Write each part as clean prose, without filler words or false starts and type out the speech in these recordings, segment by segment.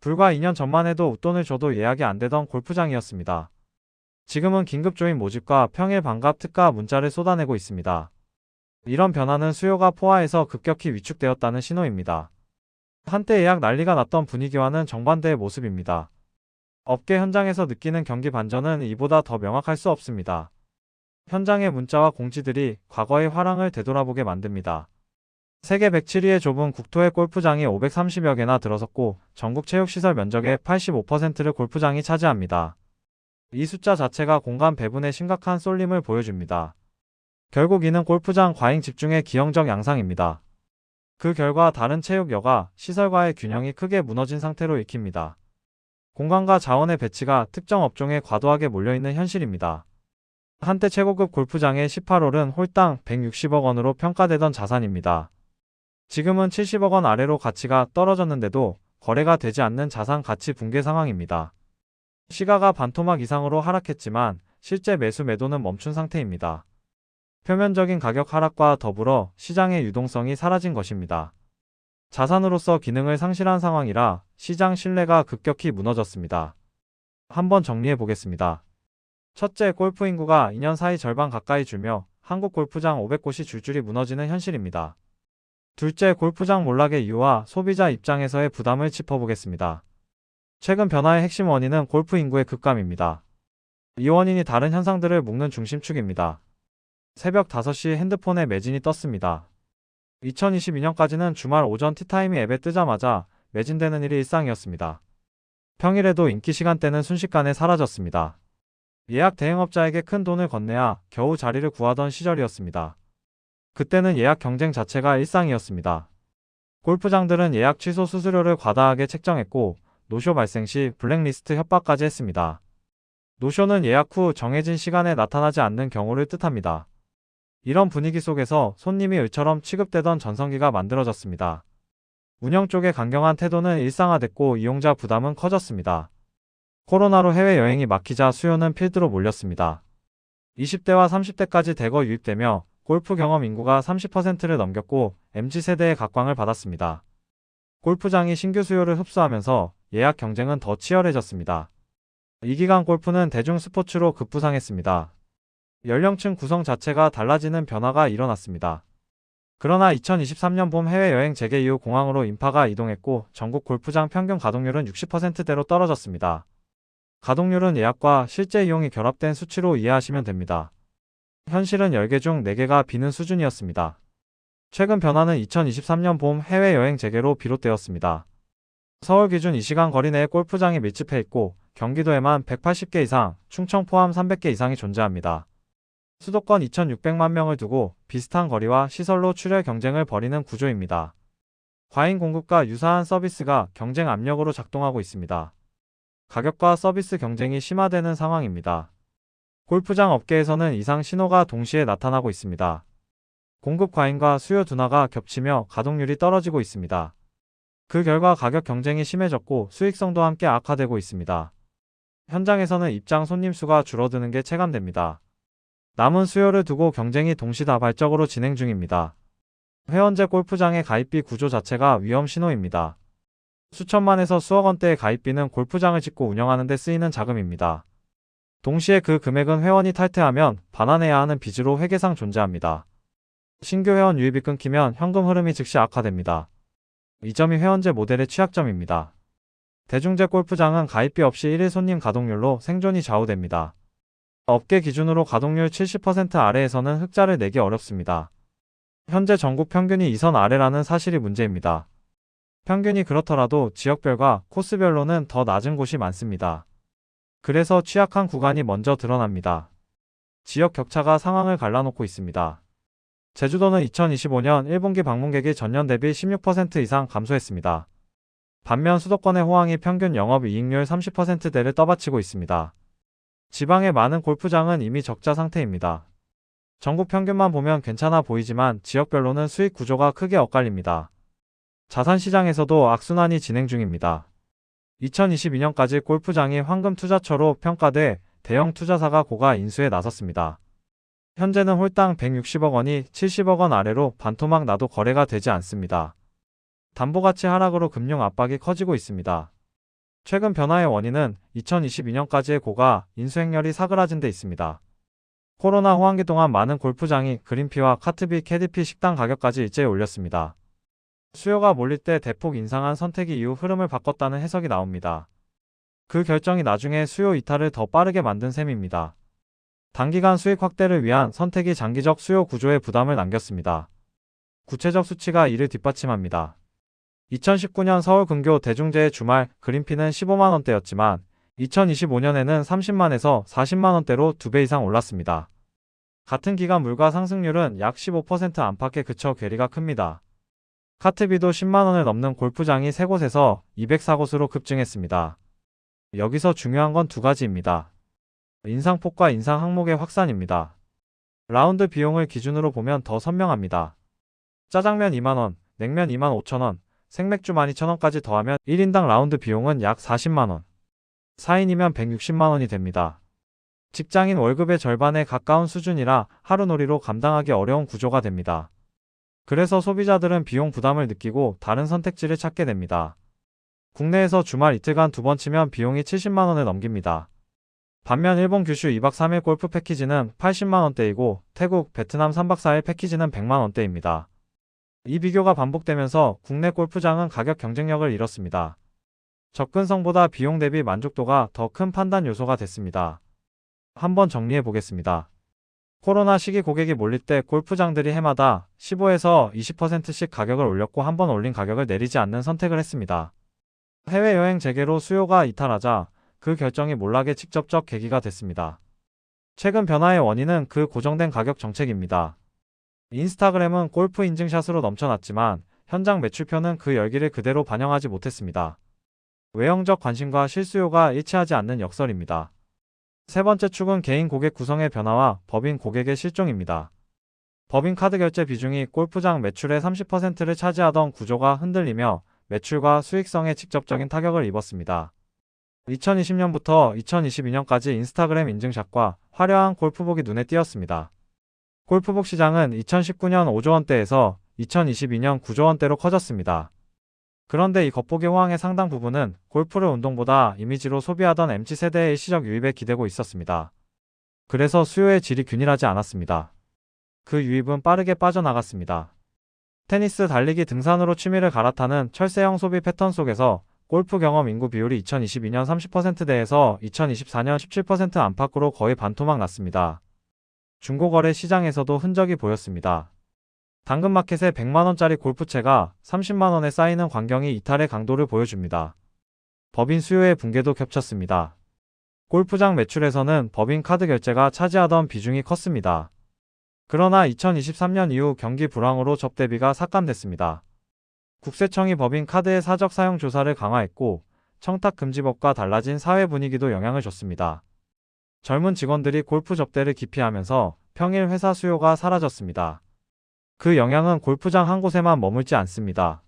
불과 2년 전만 해도 웃돈을 줘도 예약이 안 되던 골프장이었습니다. 지금은 긴급 조인 모집과 평일 반갑 특가 문자를 쏟아내고 있습니다. 이런 변화는 수요가 포화해서 급격히 위축되었다는 신호입니다. 한때 예약 난리가 났던 분위기와는 정반대의 모습입니다. 업계 현장에서 느끼는 경기 반전은 이보다 더 명확할 수 없습니다. 현장의 문자와 공지들이 과거의 화랑을 되돌아보게 만듭니다. 세계 107위의 좁은 국토의 골프장이 530여 개나 들어섰고 전국 체육시설 면적의 85%를 골프장이 차지합니다. 이 숫자 자체가 공간 배분의 심각한 쏠림을 보여줍니다. 결국 이는 골프장 과잉 집중의 기형적 양상입니다. 그 결과 다른 체육 여가, 시설과의 균형이 크게 무너진 상태로 읽힙니다. 공간과 자원의 배치가 특정 업종에 과도하게 몰려있는 현실입니다. 한때 최고급 골프장의 18홀은 홀당 160억 원으로 평가되던 자산입니다. 지금은 70억 원 아래로 가치가 떨어졌는데도 거래가 되지 않는 자산 가치 붕괴 상황입니다. 시가가 반토막 이상으로 하락했지만 실제 매수 매도는 멈춘 상태입니다. 표면적인 가격 하락과 더불어 시장의 유동성이 사라진 것입니다. 자산으로서 기능을 상실한 상황이라 시장 신뢰가 급격히 무너졌습니다. 한번 정리해 보겠습니다. 첫째, 골프 인구가 2년 사이 절반 가까이 줄며 한국 골프장 500곳이 줄줄이 무너지는 현실입니다. 둘째, 골프장 몰락의 이유와 소비자 입장에서의 부담을 짚어보겠습니다. 최근 변화의 핵심 원인은 골프 인구의 급감입니다. 이 원인이 다른 현상들을 묶는 중심축입니다. 새벽 5시 핸드폰에 매진이 떴습니다. 2022년까지는 주말 오전 티타임이 앱에 뜨자마자 매진되는 일이 일상이었습니다. 평일에도 인기 시간대는 순식간에 사라졌습니다. 예약 대행업자에게 큰 돈을 건네야 겨우 자리를 구하던 시절이었습니다. 그때는 예약 경쟁 자체가 일상이었습니다. 골프장들은 예약 취소 수수료를 과다하게 책정했고 노쇼 발생 시 블랙리스트 협박까지 했습니다. 노쇼는 예약 후 정해진 시간에 나타나지 않는 경우를 뜻합니다. 이런 분위기 속에서 손님이 을처럼 취급되던 전성기가 만들어졌습니다. 운영 쪽의 강경한 태도는 일상화됐고 이용자 부담은 커졌습니다. 코로나로 해외여행이 막히자 수요는 필드로 몰렸습니다. 20대와 30대까지 대거 유입되며 골프 경험 인구가 30%를 넘겼고 MZ세대의 각광을 받았습니다. 골프장이 신규 수요를 흡수하면서 예약 경쟁은 더 치열해졌습니다. 이 기간 골프는 대중 스포츠로 급부상했습니다. 연령층 구성 자체가 달라지는 변화가 일어났습니다. 그러나 2023년 봄 해외여행 재개 이후 공항으로 인파가 이동했고 전국 골프장 평균 가동률은 60%대로 떨어졌습니다. 가동률은 예약과 실제 이용이 결합된 수치로 이해하시면 됩니다. 현실은 10개 중 4개가 비는 수준이었습니다. 최근 변화는 2023년 봄 해외여행 재개로 비롯되었습니다. 서울 기준 이 시간 거리 내에 골프장이 밀집해 있고 경기도에만 180개 이상, 충청 포함 300개 이상이 존재합니다. 수도권 2,600만 명을 두고 비슷한 거리와 시설로 출혈 경쟁을 벌이는 구조입니다. 과잉 공급과 유사한 서비스가 경쟁 압력으로 작동하고 있습니다. 가격과 서비스 경쟁이 심화되는 상황입니다. 골프장 업계에서는 이상 신호가 동시에 나타나고 있습니다. 공급 과잉과 수요 둔화가 겹치며 가동률이 떨어지고 있습니다. 그 결과 가격 경쟁이 심해졌고 수익성도 함께 악화되고 있습니다. 현장에서는 입장 손님 수가 줄어드는 게 체감됩니다. 남은 수요를 두고 경쟁이 동시다발적으로 진행 중입니다. 회원제 골프장의 가입비 구조 자체가 위험 신호입니다. 수천만에서 수억 원대의 가입비는 골프장을 짓고 운영하는 데 쓰이는 자금입니다. 동시에 그 금액은 회원이 탈퇴하면 반환해야 하는 빚으로 회계상 존재합니다. 신규 회원 유입이 끊기면 현금 흐름이 즉시 악화됩니다. 이 점이 회원제 모델의 취약점입니다. 대중제 골프장은 가입비 없이 1일 손님 가동률로 생존이 좌우됩니다. 업계 기준으로 가동률 70% 아래에서는 흑자를 내기 어렵습니다. 현재 전국 평균이 이 선 아래라는 사실이 문제입니다. 평균이 그렇더라도 지역별과 코스별로는 더 낮은 곳이 많습니다. 그래서 취약한 구간이 먼저 드러납니다. 지역 격차가 상황을 갈라놓고 있습니다. 제주도는 2025년 1분기 방문객이 전년 대비 16% 이상 감소했습니다. 반면 수도권의 호황이 평균 영업이익률 30%대를 떠받치고 있습니다. 지방의 많은 골프장은 이미 적자 상태입니다. 전국 평균만 보면 괜찮아 보이지만 지역별로는 수익 구조가 크게 엇갈립니다. 자산시장에서도 악순환이 진행 중입니다. 2022년까지 골프장이 황금 투자처로 평가돼 대형 투자사가 고가 인수에 나섰습니다. 현재는 홀당 160억 원이 70억 원 아래로 반토막 나도 거래가 되지 않습니다. 담보가치 하락으로 금융 압박이 커지고 있습니다. 최근 변화의 원인은 2022년까지의 고가 인수행렬이 사그라진 데 있습니다. 코로나 호황기 동안 많은 골프장이 그린피와 카트비, 캐디피 식당 가격까지 일제히 올렸습니다. 수요가 몰릴 때 대폭 인상한 선택이 이후 흐름을 바꿨다는 해석이 나옵니다. 그 결정이 나중에 수요 이탈을 더 빠르게 만든 셈입니다. 단기간 수익 확대를 위한 선택이 장기적 수요 구조에 부담을 남겼습니다. 구체적 수치가 이를 뒷받침합니다. 2019년 서울 근교 대중제의 주말 그린피는 15만원대였지만 2025년에는 30만에서 40만원대로 2배 이상 올랐습니다. 같은 기간 물가 상승률은 약 15% 안팎에 그쳐 괴리가 큽니다. 카트비도 10만원을 넘는 골프장이 3곳에서 204곳으로 급증했습니다. 여기서 중요한 건 두 가지입니다. 인상폭과 인상 항목의 확산입니다. 라운드 비용을 기준으로 보면 더 선명합니다. 짜장면 2만원, 냉면 25,000원, 생맥주 12,000원까지 더하면 1인당 라운드 비용은 약 40만원. 4인이면 160만원이 됩니다. 직장인 월급의 절반에 가까운 수준이라 하루놀이로 감당하기 어려운 구조가 됩니다. 그래서 소비자들은 비용 부담을 느끼고 다른 선택지를 찾게 됩니다. 국내에서 주말 이틀간 2번 치면 비용이 70만원을 넘깁니다. 반면 일본 규슈 2박 3일 골프 패키지는 80만원대이고 태국, 베트남 3박 4일 패키지는 100만원대입니다. 이 비교가 반복되면서 국내 골프장은 가격 경쟁력을 잃었습니다. 접근성보다 비용 대비 만족도가 더 큰 판단 요소가 됐습니다. 한번 정리해 보겠습니다. 코로나 시기 고객이 몰릴 때 골프장들이 해마다 15에서 20%씩 가격을 올렸고 한 번 올린 가격을 내리지 않는 선택을 했습니다. 해외여행 재개로 수요가 이탈하자 그 결정이 몰락의 직접적 계기가 됐습니다. 최근 변화의 원인은 그 고정된 가격 정책입니다. 인스타그램은 골프 인증샷으로 넘쳐났지만 현장 매출표는 그 열기를 그대로 반영하지 못했습니다. 외형적 관심과 실수요가 일치하지 않는 역설입니다. 세 번째 축은 개인 고객 구성의 변화와 법인 고객의 실종입니다. 법인 카드 결제 비중이 골프장 매출의 30%를 차지하던 구조가 흔들리며 매출과 수익성에 직접적인 타격을 입었습니다. 2020년부터 2022년까지 인스타그램 인증샷과 화려한 골프복이 눈에 띄었습니다. 골프복 시장은 2019년 5조원대에서 2022년 9조원대로 커졌습니다. 그런데 이 겉보기 호황의 상당 부분은 골프를 운동보다 이미지로 소비하던 MZ세대의 일시적 유입에 기대고 있었습니다. 그래서 수요의 질이 균일하지 않았습니다. 그 유입은 빠르게 빠져나갔습니다. 테니스, 달리기, 등산으로 취미를 갈아타는 철새형 소비 패턴 속에서 골프 경험 인구 비율이 2022년 30%대에서 2024년 17% 안팎으로 거의 반토막 났습니다. 중고거래 시장에서도 흔적이 보였습니다. 당근마켓에 100만원짜리 골프채가 30만원에 쌓이는 광경이 이탈의 강도를 보여줍니다. 법인 수요의 붕괴도 겹쳤습니다. 골프장 매출에서는 법인 카드 결제가 차지하던 비중이 컸습니다. 그러나 2023년 이후 경기 불황으로 접대비가 삭감됐습니다. 국세청이 법인 카드의 사적 사용 조사를 강화했고 청탁금지법과 달라진 사회 분위기도 영향을 줬습니다. 젊은 직원들이 골프 접대를 기피하면서 평일 회사 수요가 사라졌습니다. 그 영향은 골프장 한 곳에만 머물지 않습니다.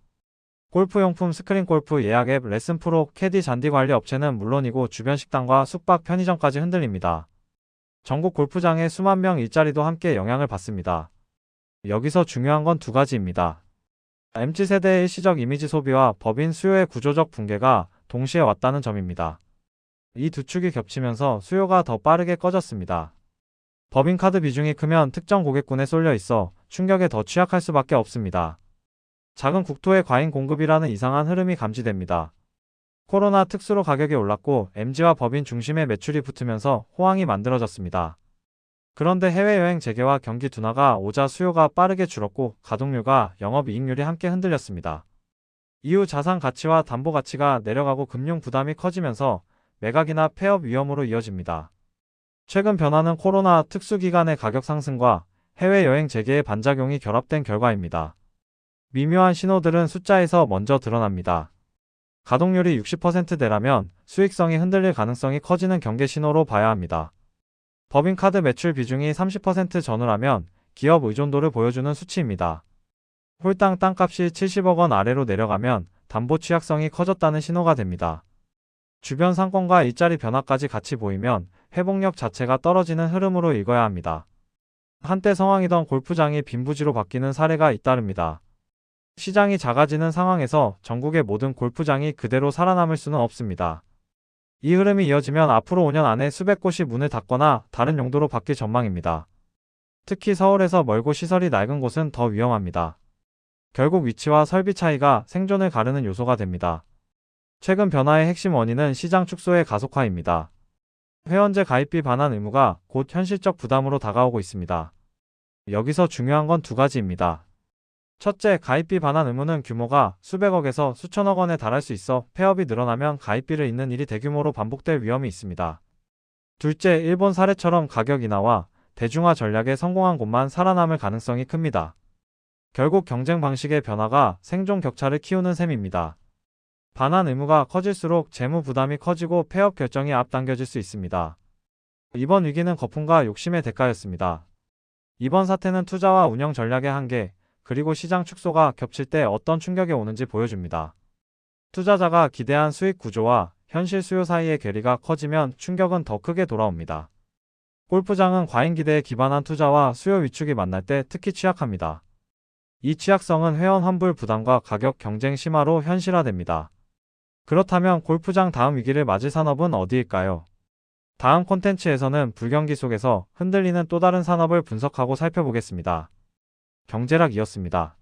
골프용품 스크린 골프 예약 앱, 레슨 프로, 캐디 잔디 관리 업체는 물론이고 주변 식당과 숙박, 편의점까지 흔들립니다. 전국 골프장의 수만 명 일자리도 함께 영향을 받습니다. 여기서 중요한 건 두 가지입니다. MZ세대의 일시적 이미지 소비와 법인 수요의 구조적 붕괴가 동시에 왔다는 점입니다. 이 두 축이 겹치면서 수요가 더 빠르게 꺼졌습니다. 법인 카드 비중이 크면 특정 고객군에 쏠려 있어 충격에 더 취약할 수밖에 없습니다. 작은 국토의 과잉 공급이라는 이상한 흐름이 감지됩니다. 코로나 특수로 가격이 올랐고 MZ와 법인 중심의 매출이 붙으면서 호황이 만들어졌습니다. 그런데 해외여행 재개와 경기 둔화가 오자 수요가 빠르게 줄었고 가동률과 영업이익률이 함께 흔들렸습니다. 이후 자산 가치와 담보 가치가 내려가고 금융 부담이 커지면서 매각이나 폐업 위험으로 이어집니다. 최근 변화는 코로나 특수기간의 가격 상승과 해외여행 재개의 반작용이 결합된 결과입니다. 미묘한 신호들은 숫자에서 먼저 드러납니다. 가동률이 60%대라면 수익성이 흔들릴 가능성이 커지는 경계 신호로 봐야 합니다. 법인 카드 매출 비중이 30% 전후라면 기업 의존도를 보여주는 수치입니다. 홀당 땅값이 70억 원 아래로 내려가면 담보 취약성이 커졌다는 신호가 됩니다. 주변 상권과 일자리 변화까지 같이 보이면 회복력 자체가 떨어지는 흐름으로 읽어야 합니다. 한때 성황이던 골프장이 빈부지로 바뀌는 사례가 잇따릅니다. 시장이 작아지는 상황에서 전국의 모든 골프장이 그대로 살아남을 수는 없습니다. 이 흐름이 이어지면 앞으로 5년 안에 수백 곳이 문을 닫거나 다른 용도로 바뀔 전망입니다. 특히 서울에서 멀고 시설이 낡은 곳은 더 위험합니다. 결국 위치와 설비 차이가 생존을 가르는 요소가 됩니다. 최근 변화의 핵심 원인은 시장 축소의 가속화입니다. 회원제 가입비 반환 의무가 곧 현실적 부담으로 다가오고 있습니다. 여기서 중요한 건 두 가지입니다. 첫째, 가입비 반환 의무는 규모가 수백억에서 수천억 원에 달할 수 있어 폐업이 늘어나면 가입비를 잇는 일이 대규모로 반복될 위험이 있습니다. 둘째, 일본 사례처럼 가격 인하와 대중화 전략에 성공한 곳만 살아남을 가능성이 큽니다. 결국 경쟁 방식의 변화가 생존 격차를 키우는 셈입니다. 반환 의무가 커질수록 재무 부담이 커지고 폐업 결정이 앞당겨질 수 있습니다. 이번 위기는 거품과 욕심의 대가였습니다. 이번 사태는 투자와 운영 전략의 한계, 그리고 시장 축소가 겹칠 때 어떤 충격이 오는지 보여줍니다. 투자자가 기대한 수익 구조와 현실 수요 사이의 괴리가 커지면 충격은 더 크게 돌아옵니다. 골프장은 과잉 기대에 기반한 투자와 수요 위축이 만날 때 특히 취약합니다. 이 취약성은 회원 환불 부담과 가격 경쟁 심화로 현실화됩니다. 그렇다면 골프장 다음 위기를 맞을 산업은 어디일까요? 다음 콘텐츠에서는 불경기 속에서 흔들리는 또 다른 산업을 분석하고 살펴보겠습니다. 경제락이었습니다.